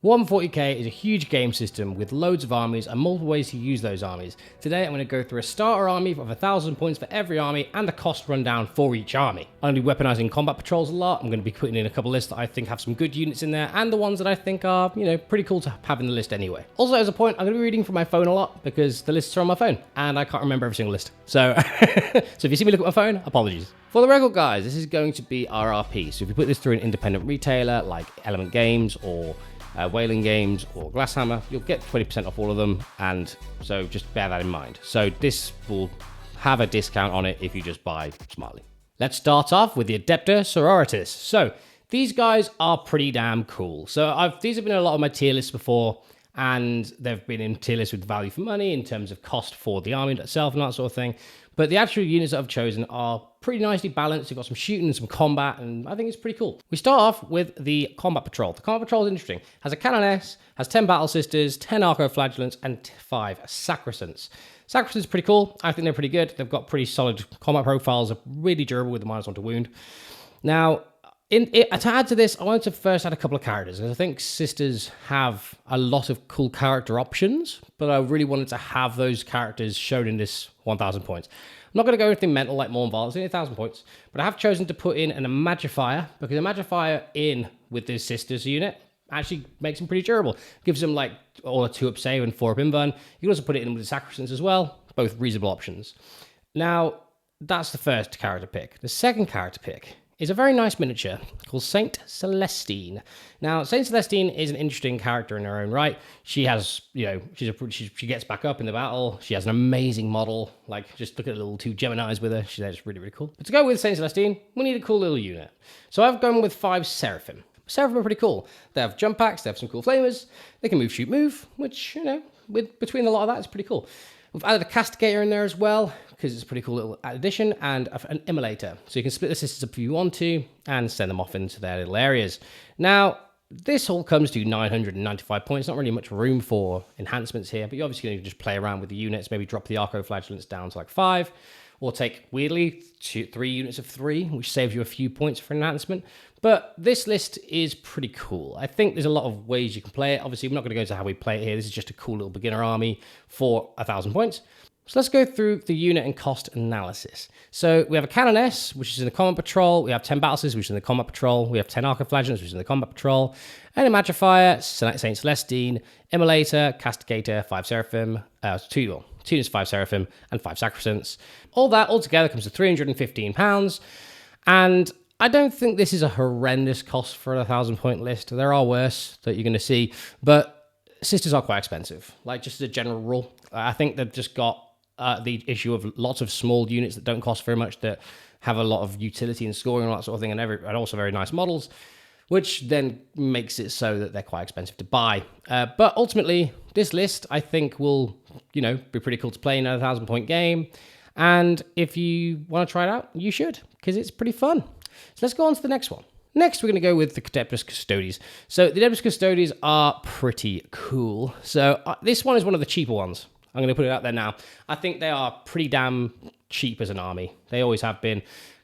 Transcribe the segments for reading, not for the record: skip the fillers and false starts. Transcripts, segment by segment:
Warhammer 40K is a huge game system with loads of armies and multiple ways to use those armies. Today I'm going to go through a starter army of 1,000 points for every army and the cost rundown for each army. I'm going to be weaponizing combat patrols a lot. I'm going to be putting in a couple lists that I think have some good units in there and the ones that I think are, pretty cool to have in the list anyway. Also, as a point, I'm going to be reading from my phone a lot because the lists are on my phone and I can't remember every single list. So, so if you see me look at my phone, apologies. For the record, guys, this is going to be RRP. So if you put this through an independent retailer like Element Games or Wayland Games or Glasshammer, you'll get 20% off all of them, and so just bear that in mind. So this will have a discount on it if you just buy smartly. Let's start off with the Adepta Sororitas. So these guys are pretty damn cool. So these have been in a lot of my tier lists before, and they've been in tier lists with value for money in terms of cost for the army itself and that sort of thing. But the actual units that I've chosen are pretty nicely balanced. You've got some shooting and some combat, and I think it's pretty cool. We start off with the Combat Patrol. The Combat Patrol is interesting. Has a Canoness, has 10 Battle Sisters, 10 Arco-Flagellants, and 5 Sacrosancts. Sacrosancts are pretty cool. I think they're pretty good. They've got pretty solid combat profiles, are really durable with the -1 to wound. Now, to add to this, I wanted to first add a couple of characters. I think Sisters have a lot of cool character options, but I really wanted to have those characters shown in this 1,000 points. I'm not going to go anything mental like Morn Val, it's only 1,000 points, but I have chosen to put in an Magifier, because a Magifier in with this Sisters unit actually makes them pretty durable. Gives them like all a 2-up save and 4-up invuln. You can also put it in with the Sacrosancts as well, both reasonable options. Now, that's the first character pick. The second character pick is a very nice miniature called Saint Celestine. Now, Saint Celestine is an interesting character in her own right. She has, she gets back up in the battle. She has an amazing model. Like, just look at the little 2 Geminis with her. She's really, really cool. But to go with Saint Celestine, we need a cool little unit. So I've gone with 5 Seraphim. Seraphim are pretty cool. They have jump packs. They have some cool flamers. They can move, shoot, move, which, between a lot of that, it's pretty cool. We've added a Castigator in there as well, because it's a pretty cool little addition, and an Immolator. So you can split the sisters up if you want to, and send them off into their little areas. Now, this all comes to 995 points. Not really much room for enhancements here, but you're obviously going to just play around with the units, maybe drop the Arco-Flagellants down to like 5, or take, weirdly, 3 units of 3, which saves you a few points for enhancement. But this list is pretty cool. I think there's a lot of ways you can play it. Obviously, we're not going to go into how we play it here. This is just a cool little beginner army for 1,000 points. So let's go through the unit and cost analysis. So we have a Canoness, which is in the Combat Patrol. We have 10 Battle Sisters, which is in the Combat Patrol. We have 10 Arco-Flagellants, which is in the Combat Patrol. And a Magifier, Saint Celestine, Immolator, Castigator, 5 Seraphim, 2 units, 5 Seraphim, and 5 Sacrosancts. All that altogether comes to £315. And I don't think this is a horrendous cost for a 1,000 point list. There are worse that you're going to see, but Sisters are quite expensive. Like, just as a general rule, I think they've just got the issue of lots of small units that don't cost very much, that have a lot of utility and scoring and all that sort of thing, and also very nice models, which then makes it so that they're quite expensive to buy. But ultimately, this list, I think, will, be pretty cool to play in a 1,000 point game. And if you want to try it out, you should, because it's pretty fun. So let's go on to the next one. Next, we're going to go with the Adeptus Custodes. So the Adeptus Custodes are pretty cool. So this one is one of the cheaper ones. I'm going to put it out there now. I think they are pretty damn cheap as an army. They always have been.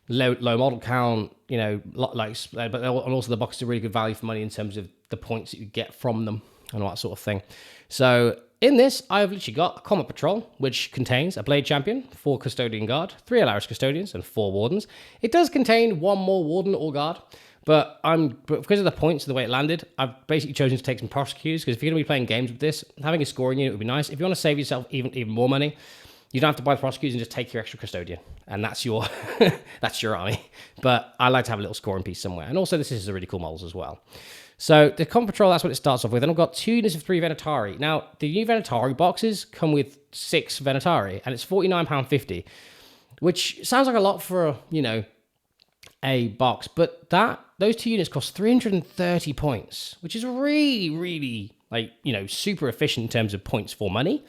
Low model count, but also the box is a really good value for money in terms of the points that you get from them and all that sort of thing. So in this, I've literally got a Combat Patrol, which contains a Blade Champion, 4 Custodian Guard, 3 Alaris Custodians, and 4 Wardens. It does contain 1 more Warden or Guard, but because of the points and the way it landed, I've basically chosen to take some Prosecutors, because if you're going to be playing games with this, having a scoring unit would be nice. If you want to save yourself even more money, you don't have to buy the Prosecutors and just take your extra Custodian, and that's your that's your army. But I like to have a little scoring piece somewhere. And also, this is a really cool models as well. So the Combat Patrol, that's what it starts off with. And I've got 2 units of 3 Venatari. Now, the new Venatari boxes come with 6 Venatari, and it's £49.50, which sounds like a lot for, a box. But those 2 units cost 330 points, which is really, really, super efficient in terms of points for money.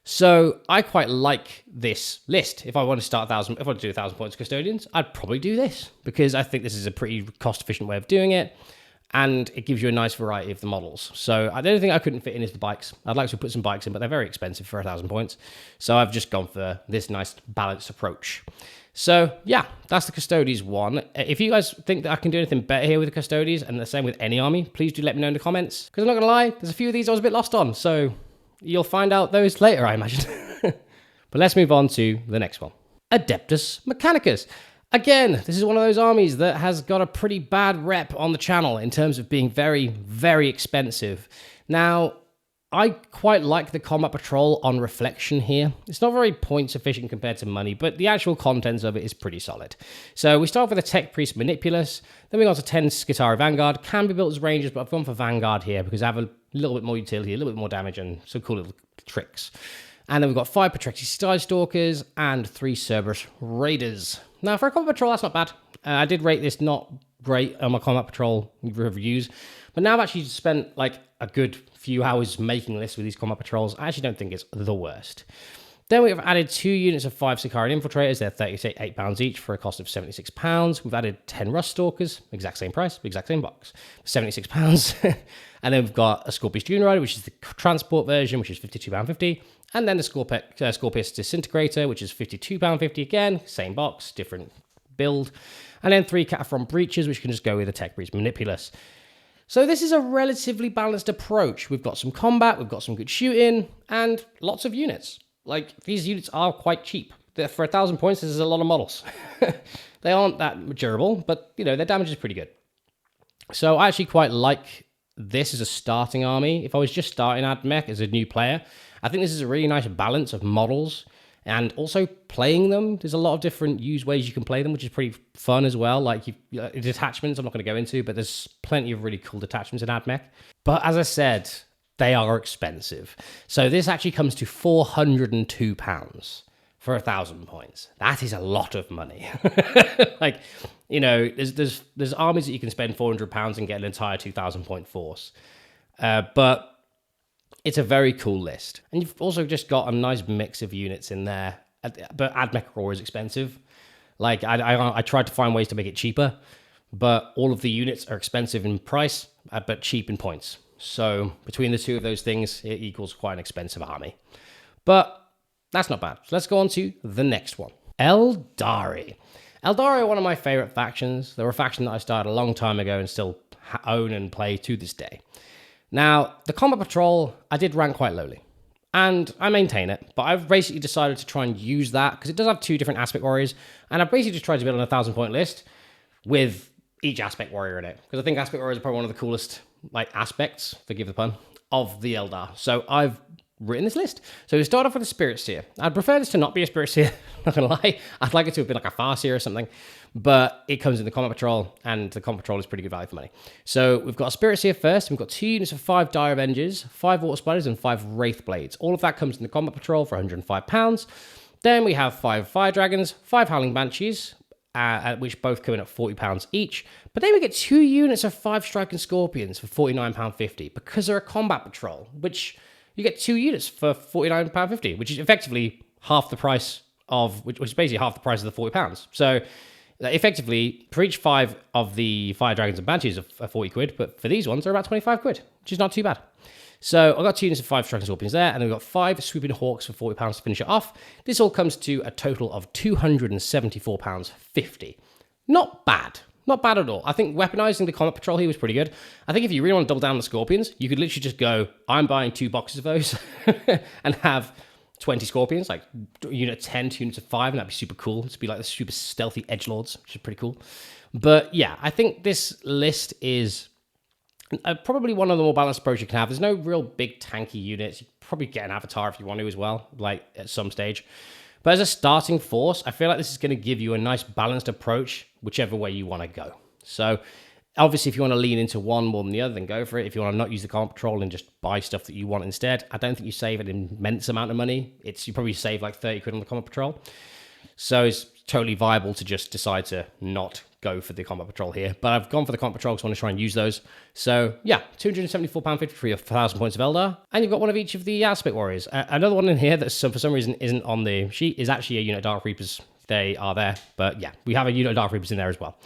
So I quite like this list. If I want to do 1,000 points custodians, I'd probably do this, because I think this is a pretty cost-efficient way of doing it. and it gives you a nice variety of the models. So the only thing I couldn't fit in is the bikes. I'd like to put some bikes in, but they're very expensive for 1,000 points. So I've just gone for this nice balanced approach. So yeah, that's the Custodes one. If you guys think that I can do anything better here with the Custodes, and the same with any army, please do let me know in the comments. Because I'm not going to lie, there's a few of these I was a bit lost on. So you'll find out those later, I imagine. But let's move on to the next one. Adeptus Mechanicus. Again, this is one of those armies that has got a pretty bad rep on the channel in terms of being very, very expensive. Now, I quite like the combat patrol on reflection here. It's not very points efficient compared to money, but the actual contents of it is pretty solid. So we start with a Tech Priest Manipulus, then we go on to 10 Skitarii Vanguard. Can be built as Rangers, but I've gone for Vanguard here because I have a little bit more utility, a little bit more damage, and some cool little tricks. And then we've got 5 Patrexi Sky Stalkers and 3 Cerberus Raiders. Now, for a combat patrol, that's not bad. I did rate this not great on my combat patrol reviews, but now I've actually spent like a good few hours making lists with these combat patrols. I actually don't think it's the worst. Then we've added 2 units of 5 Sicarian Infiltrators. They're £38 each for a cost of £76. We've added 10 Rust Stalkers, exact same price, exact same box, £76. And then we've got a Scorpius Junior Rider, which is the transport version, which is £52.50. And then the Scorpius Disintegrator, which is £52.50 again, same box, different build. And then 3 Cataphron Breaches, which can just go with a Tech Breach Manipulus. So this is a relatively balanced approach. We've got some combat, we've got some good shooting, and lots of units. Like, these units are quite cheap. For 1,000 points, this is a lot of models. They aren't that durable, but, you know, their damage is pretty good. So I actually quite like this as a starting army. If I was just starting AdMech as a new player, I think this is a really nice balance of models and also playing them. There's a lot of different ways you can play them, which is pretty fun as well. Like detachments, I'm not going to go into, but there's plenty of really cool detachments in AdMech. But as I said, they are expensive. So this actually comes to £402 for 1,000 points. That is a lot of money. Like, you know, there's armies that you can spend £400 and get an entire 2,000 point force. But it's a very cool list. And you've also just got a nice mix of units in there. But AdMech are always expensive. Like, I tried to find ways to make it cheaper, but all of the units are expensive in price, but cheap in points. So between the two of those things, it equals quite an expensive army. But that's not bad. So let's go on to the next one. Aeldari. Aeldari are one of my favorite factions. They're a faction that I started a long time ago and still own and play to this day. Now, the combat patrol, I did rank quite lowly. And I maintain it, but I've basically decided to try and use that because it does have 2 different aspect warriors. And I've basically just tried to build an 1,000 point list with each aspect warrior in it. Because I think aspect warriors are probably one of the coolest aspects, forgive the pun, of the Eldar. So I've written this list. So we start off with a Spirit Seer. I'd prefer this to not be a Spirit Seer, not gonna lie. I'd like it to have been like a Farseer or something, but it comes in the combat patrol, and the combat patrol is pretty good value for money. So we've got a Spirit Seer first, and we've got 2 units of 5 Dire Avengers, 5 Water Spiders, and 5 Wraith Blades. All of that comes in the combat patrol for £105. Then we have 5 Fire Dragons, 5 Howling Banshees, which both come in at £40 each. But then we get 2 units of 5 Striking Scorpions for £49.50 because they're a combat patrol, which you get 2 units for £49.50, which is effectively half the price of, which is basically half the price of the £40. So effectively, for each 5 of the Fire Dragons and Banshees are 40 quid, but for these ones, they're about 25 quid, which is not too bad. So I've got 2 units of 5 Striking Scorpions there, and then we've got 5 Swooping Hawks for £40 to finish it off. This all comes to a total of £274.50. Not bad. Not bad at all. I think weaponizing the combat patrol here was pretty good. I think if you really want to double down on the Scorpions, you could literally just go, I'm buying 2 boxes of those and have 20 Scorpions, like unit 10, 2 units of 5, and that'd be super cool. It'd be like the super stealthy edgelords, which is pretty cool. But yeah, I think this list is probably one of the more balanced approaches you can have. There's no real big tanky units. You can probably get an avatar if you want to as well, like at some stage. But as a starting force, I feel like this is going to give you a nice balanced approach, whichever way you want to go. So obviously, if you want to lean into one more than the other, then go for it. If you want to not use the combat patrol and just buy stuff that you want instead, I don't think you save an immense amount of money. You probably save like 30 quid on the combat patrol. So it's totally viable to just decide to not go for the combat patrol here. But I've gone for the combat patrol because I want to try and use those. So yeah, £274.50 for your 1,000 points of Eldar. And you've got one of each of the aspect warriors. Another one in here that for some reason isn't on the sheet is actually a unit of Dark Reapers. They are there. But yeah, we have a unit of Dark Reapers in there as well.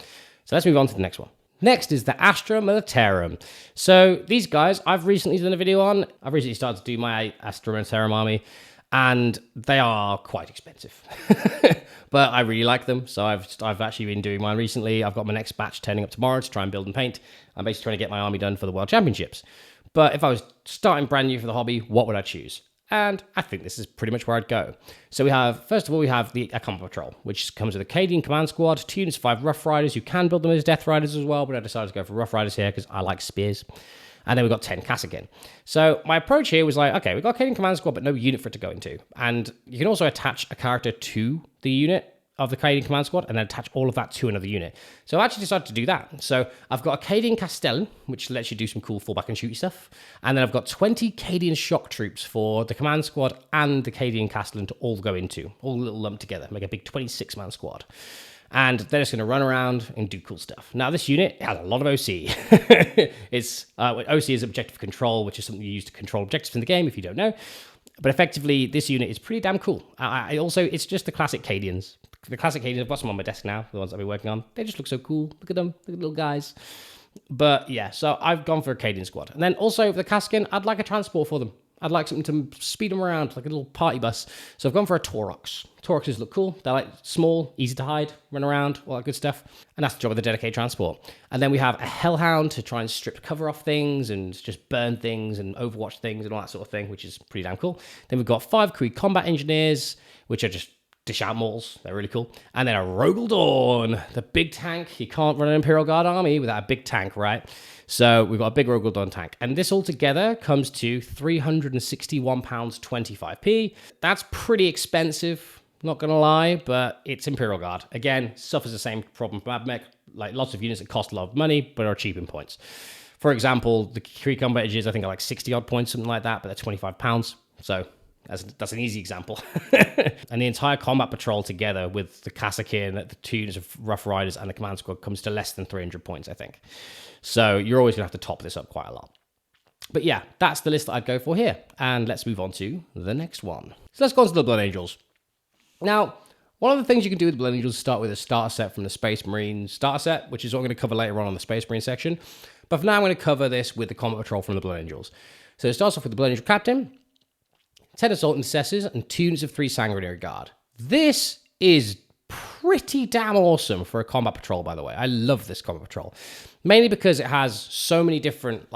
So let's move on to the next one. Next is the Astra Militarum. So these guys, I've recently done a video on. I've recently started to do my Astra Militarum army, and they are quite expensive. But I really like them, so I've actually been doing mine recently. I've got my next batch turning up tomorrow to try and build and paint. I'm basically trying to get my army done for the World Championships. But if I was starting brand new for the hobby, what would I choose? And I think this is pretty much where I'd go. So we have, first of all, we have a Combat Patrol, which comes with a Cadian Command Squad, 2 units of 5 Rough Riders. You can build them as Death Riders as well, but I decided to go for Rough Riders here because I like spears. And then we've got 10 Kassakin. So my approach here was like, okay, we've got a Cadian Command Squad, but no unit for it to go into. And you can also attach a character to the unit of the Cadian Command Squad and then attach all of that to another unit. So I actually decided to do that. So I've got a Cadian Castellan, which lets you do some cool fallback and shooty stuff. And then I've got 20 Cadian Shock Troops for the Command Squad and the Cadian Castellan to all go into, all little lumped together, make a big 26-man squad. And they're just going to run around and do cool stuff. Now, this unit has a lot of OC. OC is objective control, which is something you use to control objectives in the game, if you don't know. But effectively, this unit is pretty damn cool. It's just the classic Cadians. The classic Cadians, I've got some on my desk now, the ones I've been working on. They just look so cool. Look at them, look at the little guys. But yeah, so I've gone for a Cadian squad. And then also, for the Kassakin, I'd like a transport for them. I'd like something to speed them around, like a little party bus. So I've gone for a Taurox. Tauroxes look cool. They're like small, easy to hide, run around, all that good stuff. And that's the job of the dedicated transport. And then we have a Hellhound to try and strip cover off things and just burn things and overwatch things and all that sort of thing, which is pretty damn cool. Then we've got 5 Kree combat engineers, which are just dish out mortals. They're really cool. And then a Rogel Dawn, the big tank. You can't run an Imperial Guard army without a big tank, right? So we've got a big Rogel Dawn tank. And this all together comes to £361.25p. That's pretty expensive, not going to lie, but it's Imperial Guard. Again, suffers the same problem from AdMech, like lots of units that cost a lot of money, but are cheap in points. For example, the Kree combat edges, I think, are like 60 odd points, something like that, but they're £25. So that's an easy example. And the entire combat patrol together with the Kassakin, the 2 units of Rough Riders, and the command squad comes to less than 300 points, I think. So you're always going to have to top this up quite a lot. But yeah, that's the list that I'd go for here. And let's move on to the next one. So let's go on to the Blood Angels. Now, one of the things you can do with Blood Angels is start with a starter set from the Space Marine starter set, which is what I'm going to cover later on the Space Marine section. But for now, I'm going to cover this with the combat patrol from the Blood Angels. So it starts off with the Blood Angel Captain, 10 Assault Intercessors, and 2 units of 3 Sanguinary Guard. This is pretty damn awesome for a combat patrol, by the way. I love this combat patrol. Mainly because it has so many different,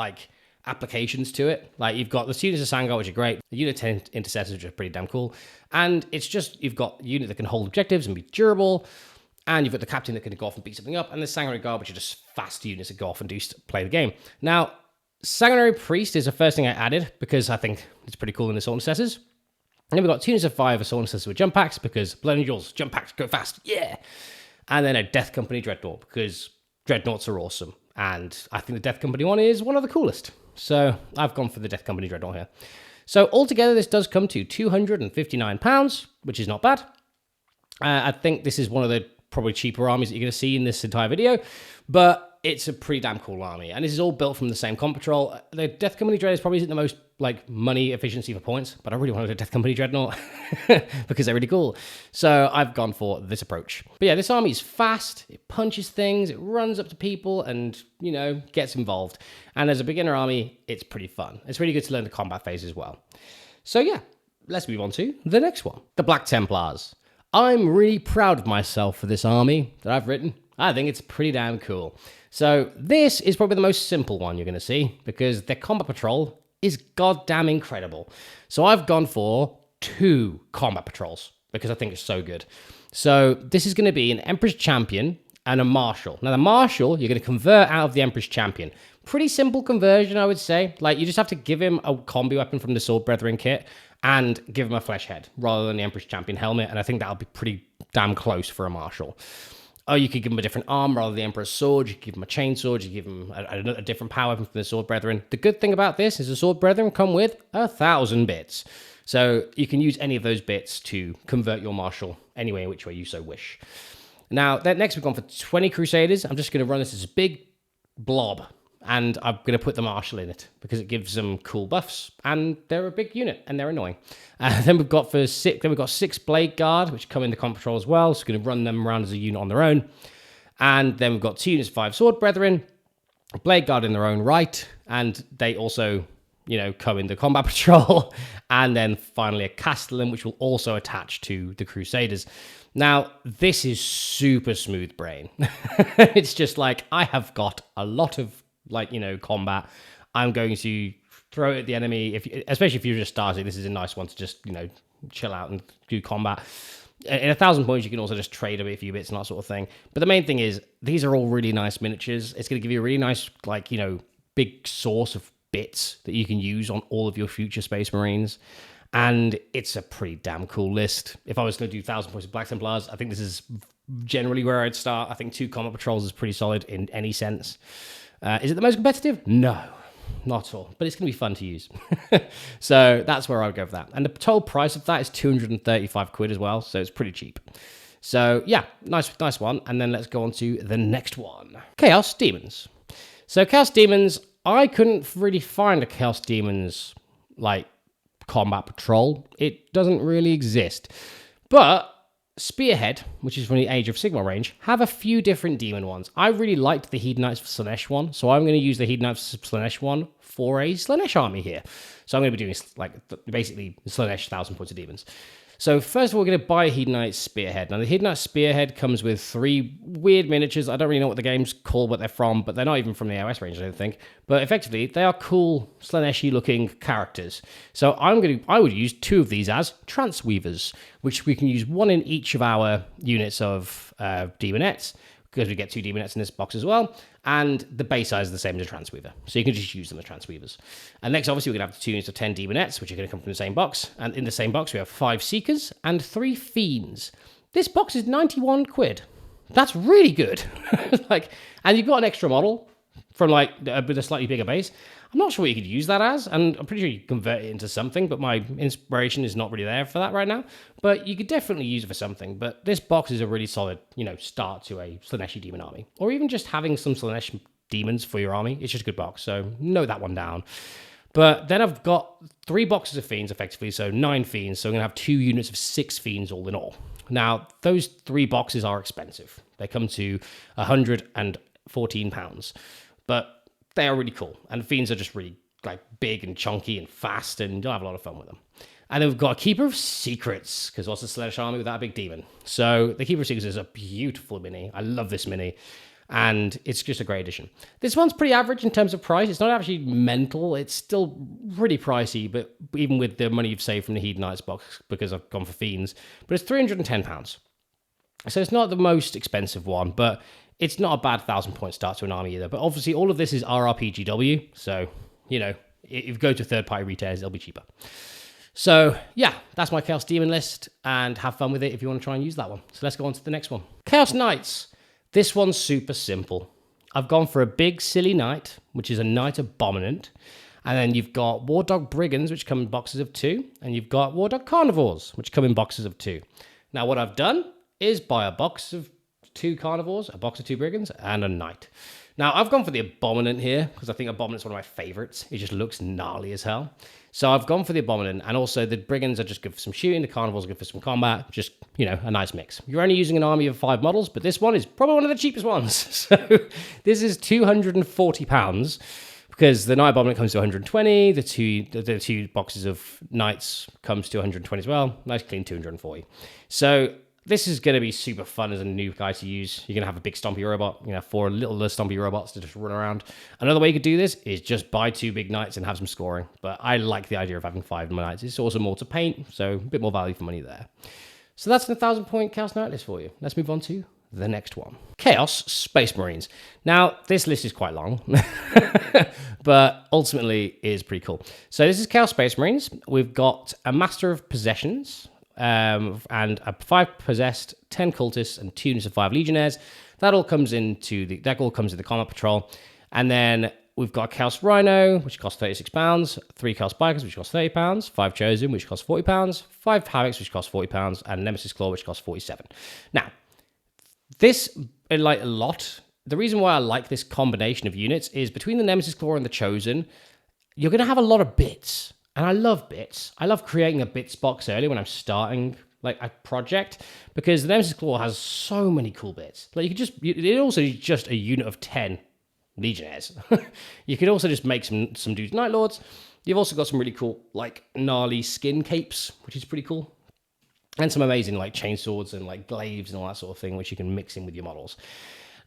applications to it. Like, you've got the units of Sangor, which are great. The unit 10 Intercessors, which are pretty damn cool. And it's just, you've got a unit that can hold objectives and be durable. And you've got the Captain that can go off and beat something up. And the Sanguinary Guard, which are just fast units that go off and play the game. Now, Sanguinary Priest is the first thing I added because I think it's pretty cool in the Assault Intercessors. And then we've got 2 units of 5 Assault Intercessors with jump packs because Blood Angels, jump packs, go fast, yeah! And then a Death Company Dreadnought because Dreadnoughts are awesome. And I think the Death Company one is one of the coolest. So I've gone for the Death Company Dreadnought here. So altogether, this does come to £259, which is not bad. I think this is one of the probably cheaper armies that you're going to see in this entire video. But it's a pretty damn cool army. And this is all built from the same combat patrol. The Death Company Dread probably isn't the most money efficiency for points, but I really wanted a Death Company Dreadnought because they're really cool. So I've gone for this approach. But yeah, this army is fast, it punches things, it runs up to people and, gets involved. And as a beginner army, it's pretty fun. It's really good to learn the combat phase as well. So yeah, let's move on to the next one. The Black Templars. I'm really proud of myself for this army that I've written. I think it's pretty damn cool. So this is probably the most simple one you're going to see because their combat patrol is goddamn incredible. So I've gone for 2 combat patrols because I think it's so good. So this is going to be an Emperor's Champion and a Marshal. Now the Marshal, you're going to convert out of the Emperor's Champion. Pretty simple conversion, I would say. You just have to give him a combi weapon from the Sword Brethren kit and give him a flesh head rather than the Emperor's Champion helmet. And I think that'll be pretty damn close for a Marshal. Oh, you could give him a different arm rather than the Emperor's sword. You could give him a chainsword. You give him a different power weapon from the Sword Brethren. The good thing about this is the Sword Brethren come with 1,000 bits. So you can use any of those bits to convert your Marshal any way, which way you so wish. Now, next we've gone for 20 Crusaders. I'm just going to run this as a big blob. And I'm going to put the Marshal in it because it gives them cool buffs. And they're a big unit and they're annoying. Then we've got 6 Blade Guard, which come in the combat patrol as well. So we're going to run them around as a unit on their own. And then we've got 2 units of 5 Sword Brethren. Blade Guard in their own right, and they also, you know, come in the combat patrol, and then finally a Castellan, which will also attach to the Crusaders. Now, this is super smooth brain. It's just like, I have got a lot of, like, you know, combat. I'm going to throw it at the enemy, especially if you're just starting. This is a nice one to just, you know, chill out and do combat. In 1,000 points, you can also just trade a few bits and that sort of thing. But the main thing is, these are all really nice miniatures. It's going to give you a really nice, like, you know, big source of bits that you can use on all of your future Space Marines. And it's a pretty damn cool list. If I was going to do 1,000 points of Black Templars, I think this is generally where I'd start. I think 2 Combat Patrols is pretty solid in any sense. Is it the most competitive? No. Not at all, but it's going to be fun to use. So that's where I would go for that. And the total price of that is 235 quid as well, so it's pretty cheap. So yeah, nice one. And then let's go on to the next one. Chaos Demons. So Chaos Demons, I couldn't really find a Chaos Demons, like, combat patrol. It doesn't really exist. But Spearhead, which is from the Age of Sigmar range, have a few different demon ones. I really liked the Hedonites for Slaanesh one, so I'm going to use the Hedonites for Slaanesh one for a Slaanesh army here. So I'm going to be doing, like, basically Slaanesh 1,000 points of demons. So first of all, we're going to buy a Hedonite Spearhead. Now, the Hedonite Spearhead comes with 3 weird miniatures. I don't really know what the game's called, what they're from, but they're not even from the AOS range, I don't think. But effectively, they are cool Slaanesh-y looking characters. So I would use 2 of these as Transweavers, which we can use 1 in each of our units of Demonettes, because we get 2 Demonettes in this box as well. And the base size is the same as a Transweaver. So you can just use them as Transweavers. And next, obviously, we're going to have 2 units of 10 Demonettes, which are going to come from the same box. And in the same box, we have 5 Seekers and 3 Fiends. This box is 91 quid. That's really good. Like, and you've got an extra model from, like, with a slightly bigger base. I'm not sure what you could use that as, and I'm pretty sure you can convert it into something, but my inspiration is not really there for that right now. But you could definitely use it for something. But this box is a really solid, you know, start to a Slaaneshi demon army. Or even just having some Slaanesh demons for your army. It's just a good box, so note that one down. But then I've got 3 boxes of Fiends, effectively, so 9 Fiends. So I'm going to have 2 units of 6 Fiends all in all. Now, those 3 boxes are expensive. They come to £114. But they are really cool. And Fiends are just really, like, big and chunky and fast, and you'll have a lot of fun with them. And then we've got a Keeper of Secrets, because what's a Slaanesh army without a big demon? So the Keeper of Secrets is a beautiful mini. I love this mini. And it's just a great addition. This one's pretty average in terms of price. It's not actually mental. It's still pretty pricey, but even with the money you've saved from the Hedonites box, because I've gone for Fiends. But it's £310. So it's not the most expensive one, but it's not a bad 1,000 point start to an army either. But obviously, all of this is RRPGW. So, you know, if you go to third-party retailers, it'll be cheaper. So, yeah, that's my Chaos Demon list. And have fun with it if you want to try and use that one. So let's go on to the next one. Chaos Knights. This one's super simple. I've gone for a big, silly knight, which is a Knight Abominant. And then you've got War Dog Brigands, which come in boxes of 2. And you've got War Dog Carnivores, which come in boxes of 2. Now, what I've done is buy a box of 2 Carnivores, a box of 2 Brigands, and a Knight. Now, I've gone for the Abominant here, because I think Abominant's one of my favorites. It just looks gnarly as hell. So I've gone for the Abominant, and also the Brigands are just good for some shooting, the Carnivores are good for some combat, just, you know, a nice mix. You're only using an army of 5 models, but this one is probably one of the cheapest ones. So this is £240, because the Knight Abominant comes to 120, the two boxes of Knights comes to 120 as well, nice clean 240. So this is going to be super fun as a new guy to use. You're going to have a big stompy robot, you know, 4 little stompy robots to just run around. Another way you could do this is just buy 2 big knights and have some scoring. But I like the idea of having 5 knights. It's also more to paint, so a bit more value for money there. So that's the 1,000 point Chaos Knight list for you. Let's move on to the next one. Chaos Space Marines. Now, this list is quite long, but ultimately is pretty cool. So this is Chaos Space Marines. We've got a Master of Possessions, and a 5 possessed, 10 cultists, and 2 units of 5 legionnaires. That all comes into the combat patrol. And then we've got Chaos Rhino, which costs £36, 3 Chaos Bikers, which costs £30, 5 Chosen, which costs £40, 5 Havocs, which costs £40, and Nemesis Claw, which costs £47. Now, this, like a lot, the reason why I like this combination of units is between the Nemesis Claw and the Chosen, you're going to have a lot of bits. And I love bits. I love creating a bits box early when I'm starting like a project, because the Nemesis Claw has so many cool bits. Like you could just, it also is just a unit of 10 Legionnaires. You could also just make some dudes Night Lords. You've also got some really cool, like, gnarly skin capes, which is pretty cool. And some amazing, like, chainswords and, like, glaives and all that sort of thing, which you can mix in with your models.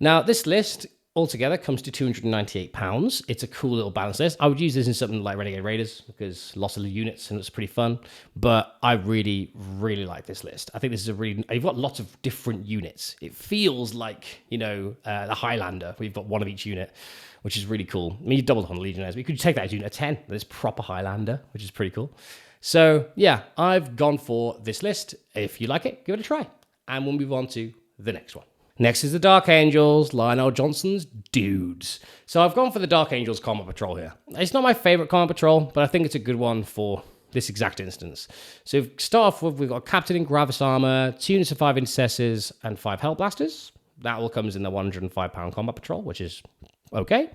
Now, this list altogether comes to £298. It's a cool little balance list. I would use this in something like Renegade Raiders because lots of units and it's pretty fun. But I really, really like this list. I think this is a really... You've got lots of different units. It feels like, you know, the Highlander, where you've got one of each unit, which is really cool. I mean, you doubled on the Legionnaires, but you could take that as unit of 10. There's proper Highlander, which is pretty cool. So, yeah, I've gone for this list. If you like it, give it a try. And we'll move on to the next one. Next is the Dark Angels, Lionel Johnson's dudes. So I've gone for the Dark Angels Combat Patrol here. It's not my favorite Combat Patrol, but I think it's a good one for this exact instance. So to start off with, we've got a Captain in Gravis Armor, 2 units of 5 Intercessors, and 5 Hellblasters. That all comes in the £105 Combat Patrol, which is okay.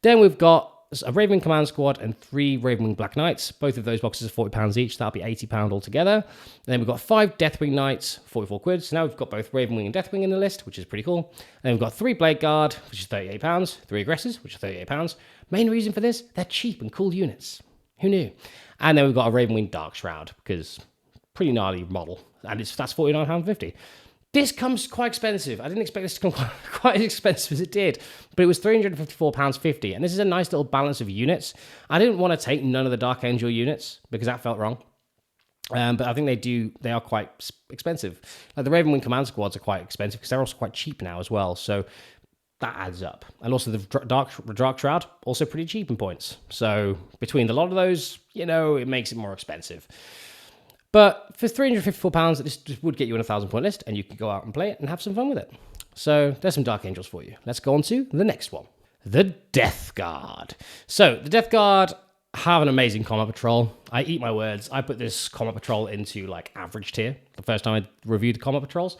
Then we've got a Ravenwing Command Squad and 3 Ravenwing Black Knights. Both of those boxes are £40 each. That'll be £80 altogether. And then we've got 5 Deathwing Knights, 44 quid. So now we've got both Ravenwing and Deathwing in the list, which is pretty cool. And then we've got 3 Blade Guard, which is £38. 3 Aggressors, which are £38. Main reason for this, they're cheap and cool units. Who knew? And then we've got a Ravenwing Dark Shroud, because pretty gnarly model. And that's £49.50. This comes quite expensive. I didn't expect this to come quite as expensive as it did, but it was £354.50, and this is a nice little balance of units. I didn't want to take none of the Dark Angel units because that felt wrong, but I think they are quite expensive. Like the Ravenwing Command Squads are quite expensive because they're also quite cheap now as well, so that adds up. And also the Dark Shroud, also pretty cheap in points. So between a lot of those, you know, it makes it more expensive. But for £354, this would get you on a 1,000-point list, and you can go out and play it and have some fun with it. So there's some Dark Angels for you. Let's go on to the next one. The Death Guard. So the Death Guard have an amazing combat patrol. I eat my words. I put this combat patrol into, like, average tier the first time I reviewed the combat patrols.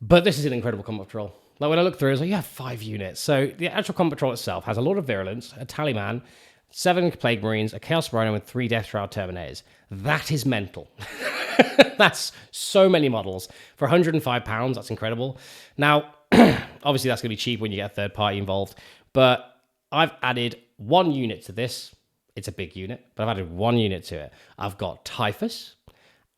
But this is an incredible combat patrol. Like, when I looked through, I was like, yeah, 5 units. So the actual combat patrol itself has a Lord of Virulence, a Tallyman, 7 Plague Marines, a Chaos Rhino, and 3 Death Shroud Terminators. That is mental. That's so many models. For £105, that's incredible. Now, obviously that's going to be cheap when you get a third party involved, but I've added 1 unit to this. It's a big unit, but I've added 1 unit to it. I've got Typhus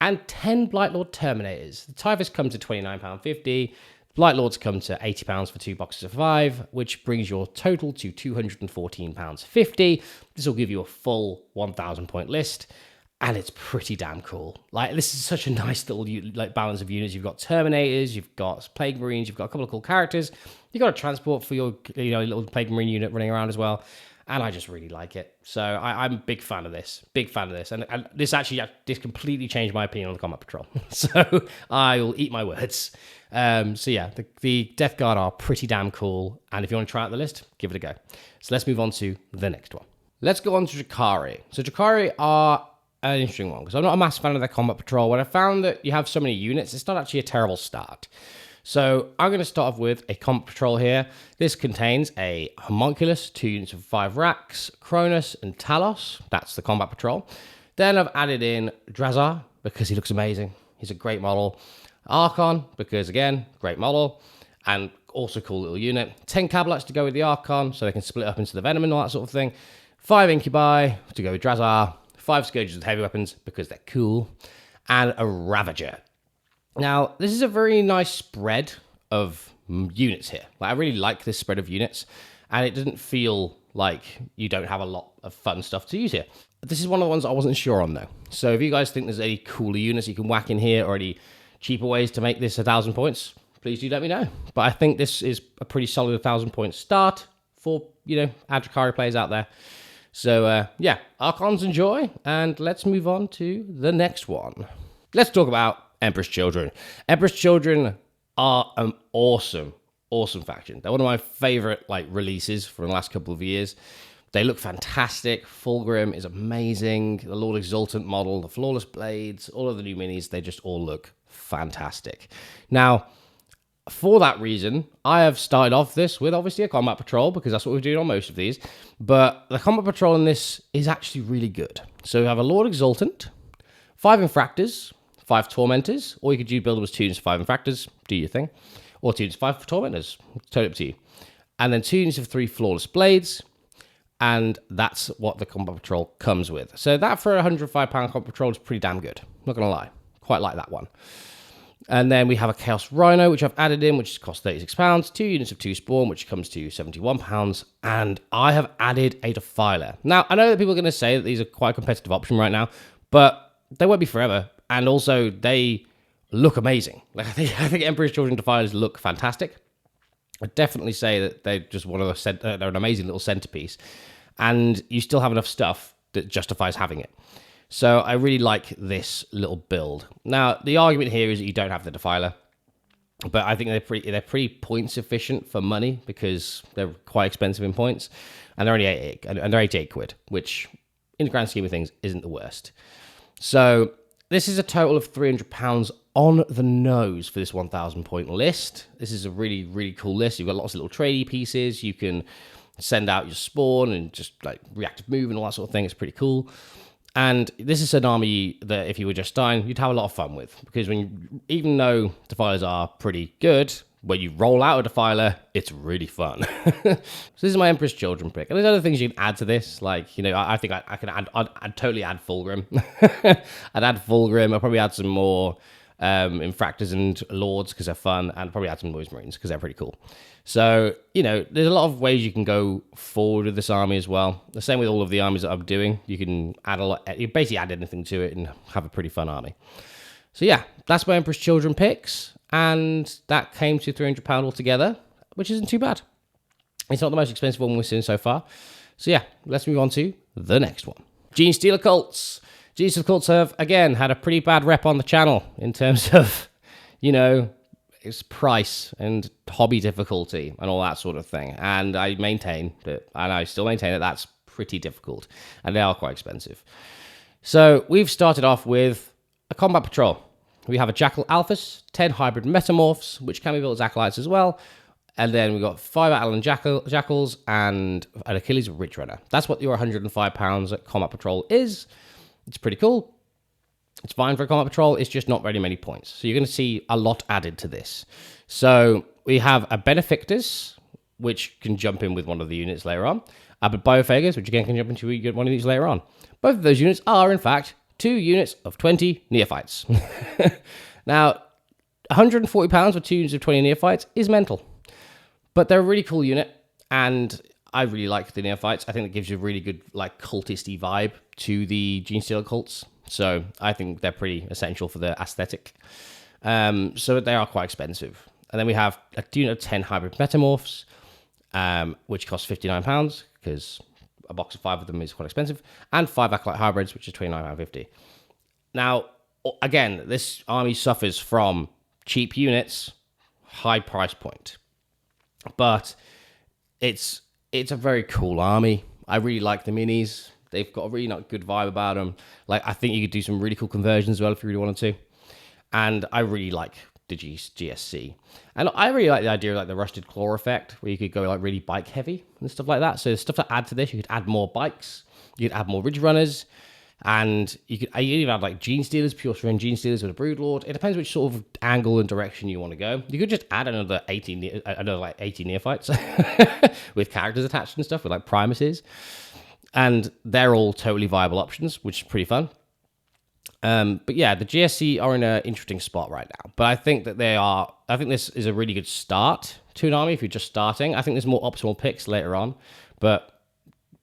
and 10 Blightlord Terminators. The Typhus comes to £29.50. Blight Lords come to £80 for 2 boxes of 5, which brings your total to £214.50. This will give you a full 1,000-point list, and it's pretty damn cool. Like, this is such a nice little balance of units. You've got Terminators, you've got Plague Marines, you've got a couple of cool characters. You've got a transport for your little Plague Marine unit running around as well, and I just really like it. So I'm a big fan of this. Big fan of this. And this completely changed my opinion on the Combat Patrol. So I will eat my words. So yeah, the Death Guard are pretty damn cool. And if you want to try out the list, give it a go. So let's move on to the next one. Let's go on to Drukhari. So Drukhari are an interesting one because I'm not a massive fan of their Combat Patrol. When I found that you have so many units, it's not actually a terrible start. So I'm going to start off with a Combat Patrol here. This contains a Homunculus, 2 units of 5 Racks, Cronus, and Talos. That's the Combat Patrol. Then I've added in Drazar because he looks amazing. He's a great model. Archon, because again, great model. And also cool little unit. 10 Cabalites to go with the Archon, so they can split up into the Venom and all that sort of thing. 5 Incubi to go with Drazar. 5 Scourges with heavy weapons because they're cool. And a Ravager. Now, this is a very nice spread of units here. Like, I really like this spread of units, and it doesn't feel like you don't have a lot of fun stuff to use here. This is one of the ones I wasn't sure on, though. So if you guys think there's any cooler units you can whack in here or any cheaper ways to make this 1,000 points, please do let me know. But I think this is a pretty solid 1,000-point start for, Drukhari players out there. So, yeah, Archons enjoy, and let's move on to the next one. Let's talk about Emperor's Children. Emperor's Children are an awesome faction. They're one of my favorite releases from the last couple of years. They look fantastic. Fulgrim is amazing. The Lord Exultant model, the Flawless Blades, all of the new minis, they just all look fantastic. Now, for that reason, I have started off this with obviously a Combat Patrol because that's what we're doing on most of these. But the Combat Patrol in this is actually really good. So we have a Lord Exultant, 5 Infractors, 5 Tormentors, or you could build them as 2 units of 5 Infractors, do your thing, or 2 units of 5 Tormentors, totally up to you. and then 2 units of 3 flawless blades, and that's what the combat patrol comes with. So that for a £105 combat patrol is pretty damn good. Not gonna lie, quite like that one. And then we have a Chaos Rhino, which I've added in, which costs £36, 2 units of 2 spawn, which comes to £71, and I have added a Defiler. Now, I know that people are going to say that these are quite a competitive option right now, but they won't be forever, and also they look amazing. Like I think Emperor's Children Defilers look fantastic. I'd definitely say that they're just one of the they're an amazing little centerpiece, and you still have enough stuff that justifies having it. So I really like this little build. Now, the argument here is that you don't have the Defiler, but I think they're pretty points efficient for money because they're quite expensive in points, and they're only 88 quid, which in the grand scheme of things isn't the worst. So this is a total of £300 on the nose for this 1,000 point list. This is a really, really cool list. You've got lots of little tradie pieces. You can send out your spawn and just like reactive move and all that sort of thing. It's pretty cool. And this is an army that if you were just starting, you'd have a lot of fun with. Because even though Defilers are pretty good, when you roll out a Defiler, it's really fun. So this is my Emperor's Children pick. And there's other things you can add to this. Like, you know, I think I can I'd totally add Fulgrim. I'd add Fulgrim. I'll probably add some more Infractors and Lords because they're fun. And probably add some Noise Marines because they're pretty cool. So, you know, there's a lot of ways you can go forward with this army as well. The same with all of the armies that I'm doing. You can add a lot. You basically add anything to it and have a pretty fun army. So yeah, that's my Emperor's Children picks. And that came to £300 altogether, which isn't too bad. It's not the most expensive one we've seen so far. So yeah, let's move on to the next one. Genestealer Cults. Genestealer Cults have, again, had a pretty bad rep on the channel in terms of, you know, its price and hobby difficulty and all that sort of thing. And I maintain that, and I still maintain that that's pretty difficult. And they are quite expensive. So we've started off with a combat patrol. We have a Jackal Alphas, 10 hybrid metamorphs, which can be built as acolytes as well. And then we've got 5 Atlan Jackals and an Achilles Ridge Runner. That's what your £105 at combat patrol is. It's pretty cool. It's fine for a combat patrol. It's just not very many points. So you're going to see a lot added to this. So we have a Benefictus, which can jump in with one of the units later on. But Biophagers, which again can jump into one of these later on. Both of those units are, in fact, 2 units of 20 Neophytes. Now, £140 for 2 units of 20 Neophytes is mental. But they're a really cool unit, and I really like the Neophytes. I think it gives you a really good, like, cultisty vibe to the Genestealer Cults. So I think they're pretty essential for the aesthetic. So they are quite expensive. And then we have a unit of 10 hybrid metamorphs, which costs £59 because a box of 5 of them is quite expensive, and 5 acolyte hybrids, which is £29.50. Now, again, this army suffers from cheap units, high price point, but it's a very cool army. I really like the minis. They've got a really not good vibe about them. Like, I think you could do some really cool conversions as well if you really wanted to. And I really like the GSC. And I really like the idea of like the Rusted Claw effect, where you could go like really bike heavy and stuff like that. So there's stuff to add to this. You could add more bikes. You could add more Ridge Runners. And you could even add like Genestealers, pure terrain Genestealers with a Broodlord. It depends which sort of angle and direction you want to go. You could just add another 80 Neophytes with characters attached and stuff, with like Primuses. And they're all totally viable options, which is pretty fun. But yeah, the GSC are in an interesting spot right now. But I think that I think this is a really good start to an army if you're just starting. I think there's more optimal picks later on, but